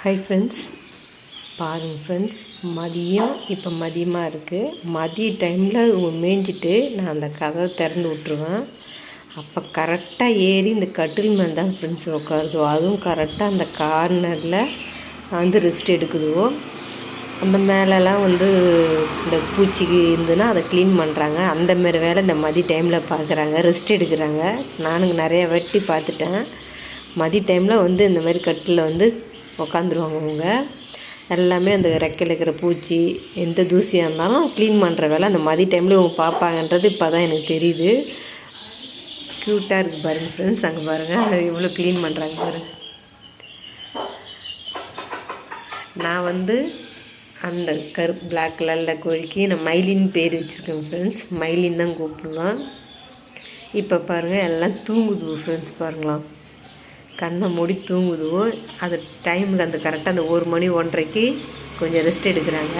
Hi friends, பாருங்கள் friends, மதியம் இப்போ மதியமாக இருக்குது. மதிய டைமில் மேய்ஞ்சிட்டு நான் அந்த கதவை திறந்து விட்ருவேன். அப்போ கரெக்டாக ஏறி இந்த கட்டில் மேலே தான் ஃப்ரெண்ட்ஸ் உட்காருதோ. அதுவும் கரெக்டாக அந்த கார்னரில் வந்து ரெஸ்ட் எடுக்குதோ. அந்த மேலெலாம் வந்து இந்த பூச்சிக்கு இருந்துன்னா அதை க்ளீன் பண்ணுறாங்க. அந்தமாரி வேலை இந்த மதிய டைமில் பார்க்குறாங்க, ரெஸ்ட் எடுக்கிறாங்க. நானுங்க நிறையா வெட்டி பார்த்துட்டேன். மதிய டைமில் வந்து இந்த மாதிரி கட்டில் வந்து உக்காந்துருவாங்க. அவங்க எல்லாமே அந்த ரெக்கையில் இருக்கிற பூச்சி எந்த தூசியாக இருந்தாலும் க்ளீன் பண்ணுற வேலை அந்த மதிய டைமில் இவங்க பார்ப்பாங்கன்றது இப்போ தான் எனக்கு தெரியுது. க்யூட்டாக இருக்குது பாருங்கள் ஃப்ரெண்ட்ஸ். அங்கே பாருங்கள் இவ்வளோ க்ளீன் பண்ணுறாங்க பாருங்கள். நான் வந்து அந்த பிளாக் கலரில் கோழிக்கு நான் மைலின்னு பேர் வச்சுருக்கேன் ஃப்ரெண்ட்ஸ். மைலின் தான் கூப்பிடலாம். இப்போ பாருங்கள் எல்லாம் தூங்குது ஃப்ரெண்ட்ஸ். பாருங்களாம், கண்ணை மூடி தூங்குதுவோ. அது டைமுக்கு அந்த கரெக்டாக அந்த 1 மணி 1:30க்கு கொஞ்சம் ரெஸ்ட் எடுக்கிறாங்க.